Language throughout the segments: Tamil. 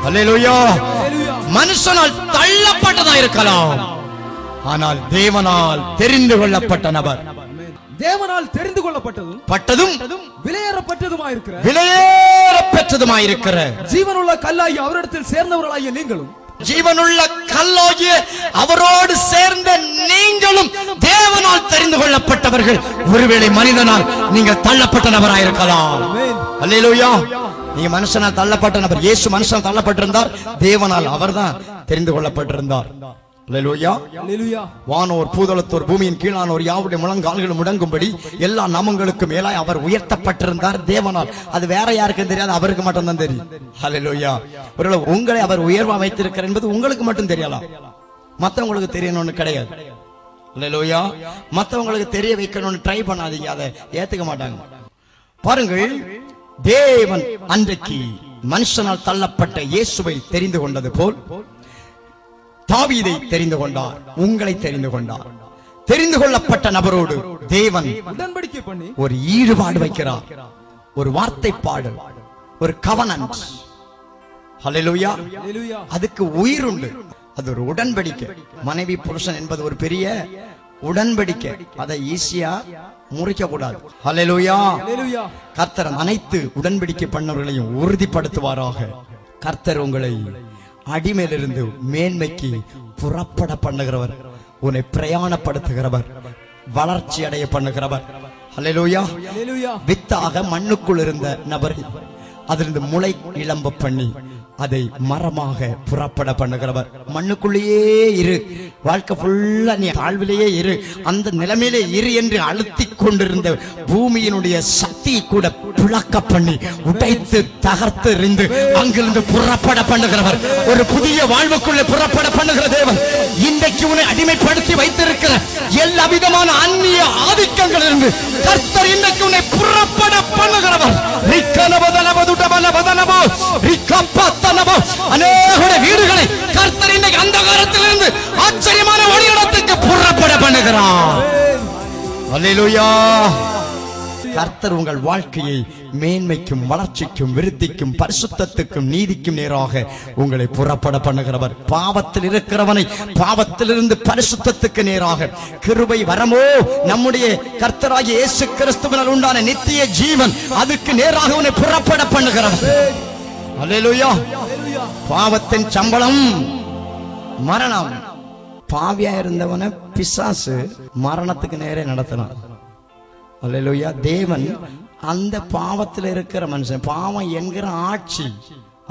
அல்லேலூயா. மனுஷனால் தள்ளப்பட்டதா இருக்கலாம், ஆனால் தேவனால் தெரிந்து கொள்ளப்பட்ட நபர், தேவனால் தெரிந்து கொள்ளப்பட்டதும் விலையேறப்பெற்றதுமாயிருக்கிற ஜீவனுள்ள கல்லாகிய அவரிடத்தில் சேர்ந்தவர்களாகிய நீங்களும், ஜீவனுள்ள கல்லாகிய அவரோடு சேர்ந்த நீங்களும் தேவனால் தெரிந்து கொள்ளப்பட்டவர்கள். ஒருவேளை மனிதனால் நீங்கள் தள்ளப்பட்ட நபராயிருக்கலாம். அல்லேலூயா. நீங்க மனுஷனால் தள்ளப்பட்ட நபர். இயேசு மனுஷன் தள்ளப்பட்டிருந்தார், தேவனால் அவர்தான் தெரிந்து கொள்ளப்பட்டிருந்தார். அல்லேலூயா. வானோர் பூதலத்தோர் பூமியின் கீழானோர் யாவுடைய முழங்கால்களும் முடங்கும்படி எல்லா நாமங்களுக்கு மேலாய் அவர் உயர்த்தப்பட்டிருந்தார் தேவனால். அது வேற யாருக்கும் தெரியாது, அவருக்கு மட்டும் தான் தெரியும். அல்லேலூயா. ஒருவேளை உங்களை அவர் உயர்வா வைத்திருக்கிறார் என்பது உங்களுக்கு மட்டும் தெரியலாம், மற்றவங்களுக்கு தெரியணும்னு கிடையாது. அல்லேலூயா. மற்றவங்களுக்கு தெரிய வைக்கணும்னு ட்ரை பண்ணாதீங்க, அதை ஏத்துக்க மாட்டாங்க. பாருங்கள், தேவன் அன்றைக்கு மனுஷனால் தள்ளப்பட்ட இயேசுவை தெரிந்து கொண்டது போல் தாவீதை தெரிந்து கொண்டார், உங்களை தெரிந்து கொண்டார். தெரிந்து கொள்ளப்பட்ட நபரோடு தேவன் உடன்படிக்கை பண்ணி ஒரு ஈடுபாடு வைக்கிறார், ஒரு வார்த்தை பாடல், ஒரு கவனன்ட். ஹல்லேலூயா. அதுக்கு உயிர் உண்டு, அது ஒரு உடன்படிக்கை. மனைவி புருஷன் என்பது ஒரு பெரிய உடன்படிக்கை, அதை ஈஸியா முறிக்க கூடாது. ஹல்லேலூயா. கர்த்தர் அனைத்து உடன்படிக்கை பண்ணவர்களையும் உறுதிப்படுத்துவாராக. கர்த்தர் உங்களை அடிமையிலிருந்து மேன்மைக்கு புறப்பட பண்ணுகிறவர், உன்னை பிரயாணப்படுத்துகிறவர், வளர்ச்சி அடைய பண்ணுகிறவர். அல்லேலூயா. வித்தாக மண்ணுக்குள் இருந்த நபரை அதிலிருந்து முளை இளம்ப பண்ணி அதை மரமாக புறப்பட பண்ணுகிறவர். மண்ணுக்குள்ளேயே இரு, வாழ்க்கை ஃபுல்லா நீ தாழ்விலேயே இரு, அந்த நிலைமையிலே இரு என்று அழுத்தி கொண்டிருந்த பூமியினுடைய சக்தியை கூட பிளக்க பண்ணி உடைத்து தகர்த்து எறிந்து அங்கிருந்து புறப்பட பண்ணுகிறவர். ஒரு புதிய வாழ்வுக்குள்ளே புறப்பட பண்ணுகிற தேவன் இன்றைக்கு உன்னை அடிமைப்படுத்தி வைத்திருக்கிற எல்லா விதமான அந்நிய ஆதிக்கங்கள் இருந்து கர்த்தர் இன்றைக்கு உன்னை புறப்பட பண்ணுகிறவர். அநேக வீடுகளை கர்த்தர் இன்றைக்கு அந்தகாரத்திலிருந்து ஆச்சரியமான ஒளியிடத்துக்கு புறப்பட பண்ணுகிறார். அல்லேலூயா. கர்த்தர் உங்கள் வாழ்க்கையை மேன்மைக்கும் வளர்ச்சிக்கும் விருத்திக்கும் பரிசுத்தத்துக்கும் நீதிக்கும் நேராக உங்களை புறப்பட பண்ணுகிறவர். பாவத்தில் இருக்கிறவனை பாவத்திலிருந்து பரிசுத்தத்துக்கு நேராக, கிருபை வரமோ நம்முடைய கர்த்தராகிய இயேசு கிறிஸ்துவினால் உண்டான நித்திய ஜீவன், அதுக்கு நேராக உன்னை புறப்பட பண்ணுகிறவர். அல்லேலூயா. பாவத்தின் சம்பளம் மரணம். பாவியா இருந்தவனை பிசாசு மரணத்துக்கு நேரே நடத்தினான். அல்லேலூயா. தேவன் அந்த பாவத்தில் இருக்கிற மனுஷன், பாவம் என்கிற ஆட்சி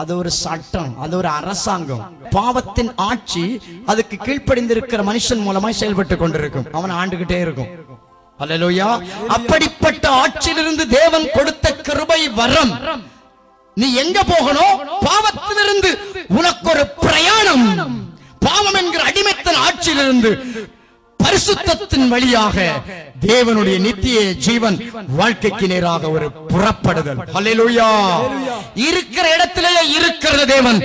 அது ஒரு சட்டம், அது ஒரு அரசாங்கம். பாவத்தின் ஆட்சி அதுக்கு கீழ்ப்படிந்திருக்கிற மனுஷன் மூலமாய் செயல்பட்டு கொண்டிருக்கும், அவன் ஆண்டுகிட்டே இருக்கும். அல்லேலூயா. அப்படிப்பட்ட ஆட்சியிலிருந்து தேவன் கொடுத்த கிருபை வரம், நீ எங்க போகணும்? பாவத்திலிருந்து உனக்கு ஒரு பிரயாணம். பாவம் என்கிற அடிமைத்தன ஆட்சியிலிருந்து பரிசுத்தத்தின் வழியாக தேவனுடைய நித்திய ஜீவன் வாழ்க்கைக்கு நேராக ஒரு புறப்படுதல். ஹல்லேலூயா. இருக்கிற இடத்திலேயே இருக்கிற தேவன்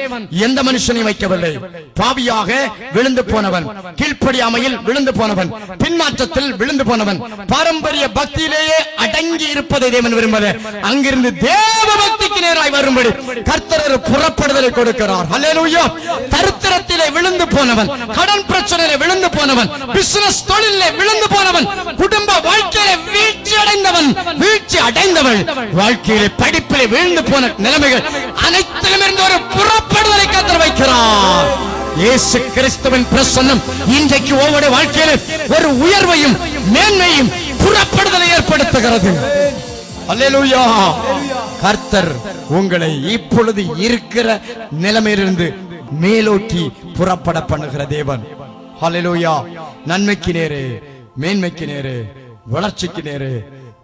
எந்த மனுஷனையும் வைக்கவில்லை. பாவியாக விழுந்து போனவன், கீழ்ப்படியாமையில் விழுந்து போனவன், பின்மாற்றத்தில் விழுந்து போனவன், பாரம்பரிய பக்தியிலேயே அடங்கி இருப்பதை தேவன் விரும்பல. அங்கிருந்து தேவ பக்திக்கு நேராய் வரும்படி கர்த்தர் ஒரு புறப்படுதலை கொடுக்கிறார். ஹல்லேலூயா. தரித்திரத்திலே விழுந்து போனவன், கடன் பிரச்சனையிலே விழுந்து போனவன், பிசினஸ் தொழிலே விழுந்து போனவன், குடும்ப வாழ்க்கையிலே வீழ்ச்சி அடைந்தவன், வீழ்ச்சி அடைந்தவள், வாழ்க்கையிலே படிப்பிலே விழுந்து போன நிலைமைகள் அனைத்திலும் இருந்து ஒரு புறப்படுதலை கர்த்தர் வைக்கிறார். இயேசு கிறிஸ்துவின் பிரசன்னம் இன்றைக்கு ஒவ்வொரு வாழ்க்கையிலே ஒரு உயர்வையும் மேன்மையும் புறப்படுதலை ஏற்படுத்துகிறது. அல்லேலூயா. கர்த்தர் உங்களை இப்பொழுது இருக்கிற நிலைமையிலிருந்து மேலோக்கி புறப்பட பண்ணுகிற தேவன். ஹல்லேலூயா. நன்மைக்கு நேரே, மேன்மைக்கு நேரே, வளர்ச்சிக்கு நேரே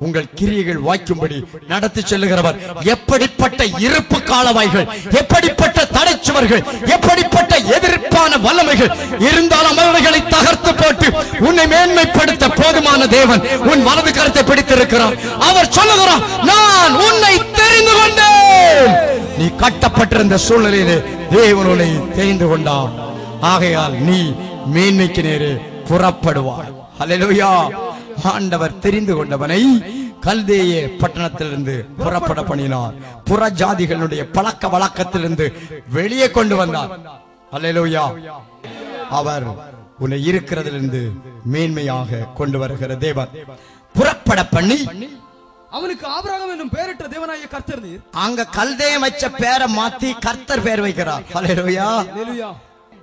உங்கள் கிரியைகள் வாய்க்கும்படி நடத்தி செல்லுகிறவர். எப்படிப்பட்ட இருப்பு காலவாய்கள், எப்படிப்பட்ட தடைச்சுவர்கள், எப்படிப்பட்ட எதிர்ப்பான வல்லமைகள் இருந்தாலும் அவர்களை தகர்த்து போட்டு உன்னை மேன்மைப்படுத்த போதுமான தேவன் உன் வலது கரத்தை பிடித்திருக்கிறார். அவர் சொல்லுகிறார், நான் உன்னை தெரிந்து கொண்டேன். நீ கட்டப்பட்டிருந்த சூழ்நிலையிலே தேவன் உன்னை தெரிந்து கொண்டார். ஆகையால் நீ மேன்மைக்கு நேரே புறப்படுவார். ஹல்லேலூயா. ஆண்டவர் தெரிந்து கொண்டவனை கல்தேய பட்டணத்திலிருந்து புறப்பட பண்ணினார். புற ஜாதிகளுடைய பழக்க வழக்கத்திலிருந்து வெளியே கொண்டு வந்தார். அல்லேலூயா. அவர் உன்னை இருக்கிறதிலிருந்து மேன்மையாக கொண்டு வருகிற தேவன். புறப்பட பண்ணி அவனுக்கு ஆபிரகாம் என்னும் பெயரிட்ட தேவனாகிய கர்த்தர் நீர். அங்க கல்தேயம் வச்ச பேரை மாத்தி கர்த்தர் பேர் வைக்கிறார். அல்லேலூயா. அல்லேலூயா.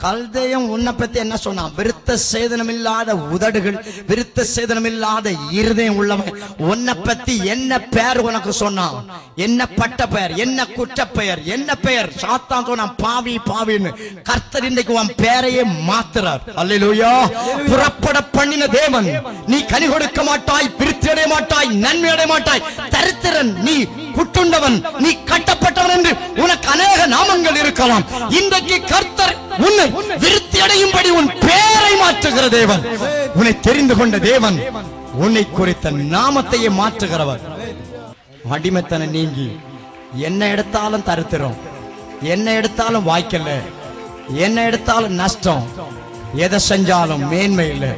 கல்தேயம் உன்னை பத்தி என்ன சொன்னா? விருத்த சேதனம் இல்லாத உதடுகள், விருத்த சேதனம் இல்லாத இருதயம் உள்ளவன். உன்னை பத்தி என்ன பெயர் உனக்கு சொன்னான்? என்ன பட்ட பெயர், என்ன குற்ற பெயர், என்ன பெயர்? சாத்தான் சொன்னான் பாவி பாவின்னு. கர்த்தர் இன்றைக்கு உன் பெயரையே மாத்துறார். அல்லேலூயா. புறப்பட பண்ணின தேவன். நீ கனி கொடுக்க மாட்டாய், விருத்தி அடைய மாட்டாய், நன்மை அடைய மாட்டாய், தரித்திரன், நீ குட்டுண்டவன், நீ கட்டப்பட்டவன் என்று உனக்கு அநேக நாமங்கள் இருக்கலாம். இன்றைக்கு கர்த்தர் உன்னை விருத்தி அடையும்படி உன் பெயரை மாற்றுகிற தேவன். உன்னை தெரிந்து கொண்ட தேவன் உன்னை குறித்த நாமத்தையே மாற்றுகிறவர். அடிமைத்தனை நீங்கி என்ன எடுத்தாலும் தரித்திரம், என்ன எடுத்தாலும் வாய்க்கல, என்ன எடுத்தாலும் நஷ்டம், எதை செஞ்சாலும் மேன்மை இல்லை,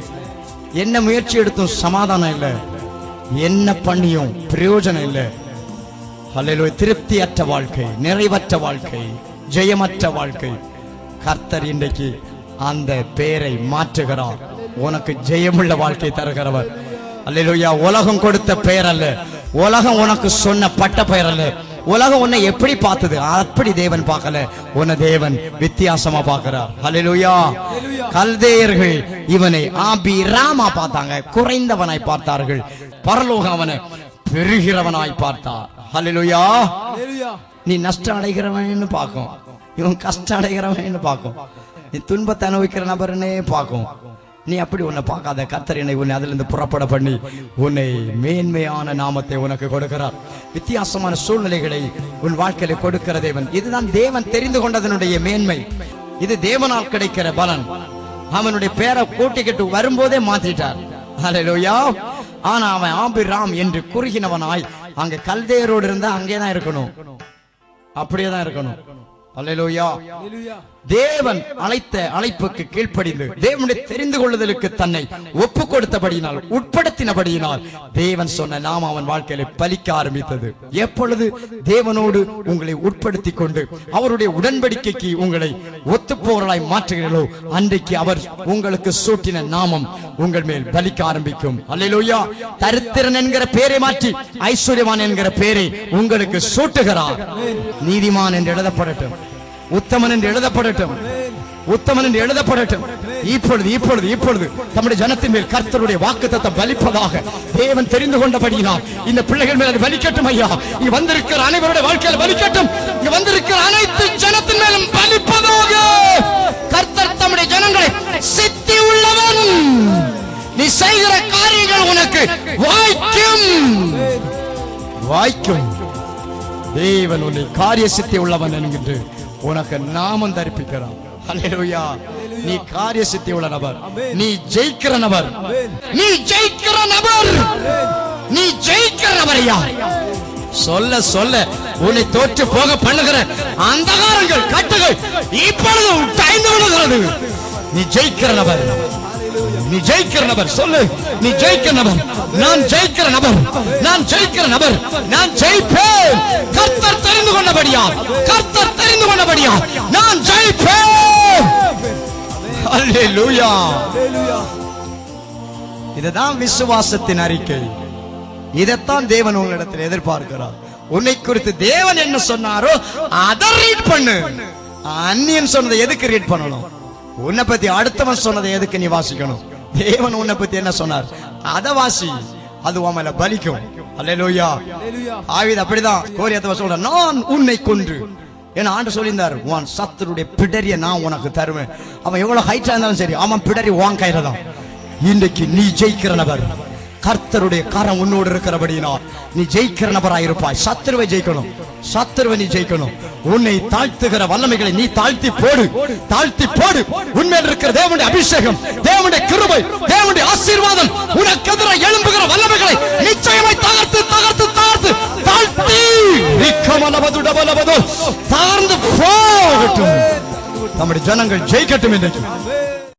என்ன முயற்சி எடுத்தும் சமாதானம் இல்லை, என்ன பண்ணியும் பிரயோஜனம் இல்லை. அல்லேலூயா. திருப்தியற்ற வாழ்க்கை, நிறைவற்ற வாழ்க்கை, ஜெயமற்ற வாழ்க்கை. கர்த்தர் இன்றைக்கு அந்த பெயரை மாற்றுகிறார். உனக்கு ஜெயமுள்ள வாழ்க்கை தருகிறவர். அல்லேலூயா. உலகம் கொடுத்த பெயர் அல்ல, உலகம் உனக்கு சொன்ன பட்ட பெயர் அல்ல. உலகம் உன்னை எப்படி பார்த்தது அப்படி தேவன் பார்க்கல. உன்னை தேவன் வித்தியாசமா பார்க்கிறார். அல்லேலூயா. கல்தேயர்கள் இவனை ஆபிராமா பார்த்தாங்க, குறைந்தவனாய் பார்த்தார்கள். பரலோகம் அவனை பெருகிறவனாய் பார்த்தார். அல்லேலூயா. நீ நஷ்டம் அடைகிறவன்னு பார்க்கும், இவன் கஷ்டம் அடைகிறவன்னு பார்க்கும், நீ துன்பத்தை அனுபவிக்கிற நபர்னே பார்க்கும். நீ அப்படி உன்னை பார்க்காத. கர்த்தர் என்னை உன்னை அதிலிருந்து புறப்பட பண்ணி உன்னை மேன்மையான நாமத்தை உனக்கு கொடுக்கிறார். வித்தியாசமான சூழ்நிலைகளை உன் வாழ்க்கையில கொடுக்கிற தேவன். இதுதான் தேவன் தெரிந்து கொண்டதனுடைய மேன்மை. இது தேவனால் கிடைக்கிற பலன். அவனுடைய பேரை கூட்டிக்கிட்டு வரும்போதே மாத்திட்டார். அல்லேலூயா. ஆனா அவன் ஆபிராம் என்று குறுகினவனாய் அங்க கல்தேயரோடு இருந்தா அங்கேதான் இருக்கணும், அப்படியேதான் இருக்கணும். அல்லேலூயா. தேவன் அழைத்த அழைப்புக்கு கீழ்ப்படிந்து தேவனுடைய தெரிந்து கொள்ளுதலுக்கு தன்னை ஒப்பு கொடுத்தபடியினால், உட்படுத்தினபடியினால் தேவன் சொன்ன நாம அவன் வாழ்க்கையில பலிக்க ஆரம்பித்தது. எப்பொழுது தேவனோடு உங்களை உட்படுத்தி கொண்டு அவருடைய உடன்படிக்கைக்கு உங்களை ஒத்துப்போர்களாய் மாற்றுகிறீர்களோ அன்றைக்கு அவர் உங்களுக்கு சூட்டின நாமம் உங்கள் மேல் பலிக்க ஆரம்பிக்கும். அல்லேலூயா. தரித்திரன் என்கிற பெயரை மாற்றி ஐஸ்வர்யவான் என்கிற பெயரை உங்களுக்கு சூட்டுகிறார். நீதிமான் என்று எழுதப்படட்டும், உத்தமன் என்று எழுதப்படட்டும், உத்தமன் என்று எழுதப்படட்டும். இப்பொழுது இப்பொழுது இப்பொழுது நம்முடைய ஜனத்தின் மேல் கர்த்தருடைய வாக்குத்தத்தம் பலிப்பதாக தேவன் தெரிந்து கொண்டபடியினால் இந்த பிள்ளைகள் மேல் பலிக்கட்டும். ஐயா, இங்க வந்திருக்கிற அனைவருடைய வாழ்க்கையில் பலிக்கட்டும். இங்க வந்திருக்கிற அனைத்து ஜனத்தின் மேலும் பலிப்பதாக. கர்த்தர் தம்முடைய ஜனங்களை சித்தி உள்ளவன். நீ செய்கிற காரியங்கள் உனக்கு வாய்க்கும், வாய்க்கும். தேவன் உன்னை காரிய சித்தி உள்ளவன் என்கின்ற உனக்கு நாமம் தரிப்பிக்கிறான். அல்லேலூயா. நீ காரிய சித்தி உள்ள நபர், நீ ஜெயிக்கிற நபர், நீ ஜெயிக்கிற நபர், நீ ஜெயிக்கிற நபரையா சொல்ல சொல்ல உன்னை தோற்று போக பண்ணுகிற அந்தகாரங்கள் கட்டுகள் இப்பொழுது உடைந்து விடுகிறது. நீ ஜெயிக்கிற நபர், நீ ஜெயிக்கிற நபர். சொல்லு, நீ ஜெயிக்கிற நபர். நான் ஜெயிக்கிற நபர், நான் ஜெயிக்கிற நபர், நான் ஜெயிப்பேன். கர்த்தர் தெரிந்து கொண்டபடியா, கர்த்தர் தெரிந்து கொண்டபடியா நான் ஜெயிப்பேன். அல்லேலூயா. இதுதான் விசுவாசத்தின் அறிக்கை. இதைத்தான் தேவன் உங்களிடத்தில் எதிர்பார்க்கிறார். உன்னை குறித்து தேவன் என்ன சொன்னாரோ அதை ரீட் பண்ணு. அந்நியன் சொன்னதை எதுக்கு ரீட் பண்ணணும்? உன்னை பத்தி அடுத்தவன் சொன்னதை எதுக்கு நீ வாசிக்கணும்? தேவன் உன்னை பத்தி என்ன சொன்னார் அதை வாசி, அது உன் மேல பலிக்கும். அல்லேலூயா. ஆவீது அப்படிதான் கோலியாத்தை சொல்ற, நான் உன்னை கொன்று. ஏன்னா ஆண்டு சொல்லியிருந்தார், உன் சத்துருடைய பிடரிய நான் உனக்கு தருவேன். அவன் எவ்வளவு ஹைட்டா இருந்தாலும் சரி, அவன் பிடரி உன் கையில தான். இன்றைக்கு நீ ஜெயிக்கிற நபர். கர்த்தருடைய கரம் உன்னோடு இருக்கிறபடியினால் நீ ஜெயிக்கிற நபராயிருப்பாய். சத்துருவை ஜெயிக்கணும், சத்துருவை நீ ஜெயிக்கணும். உன்னை தாழ்த்துகிற வல்லமைகளை நீ தாழ்த்தி போடு, தாழ்த்தி போடு. உண்மையில் இருக்கிற தேவனுடைய அபிஷேகம், தேவனுடைய கிருபை, தேவனுடைய ஆசீர்வாதம் உனக்கு எதிராக எழும்புகிற வல்லமைகளை நிச்சயமாய் தகர்த்து தகர்த்து தகர்த்து தாழ்த்தி தாழ்ந்து போகட்டும். நம்முடைய ஜனங்கள் ஜெயிக்கட்டும் என்று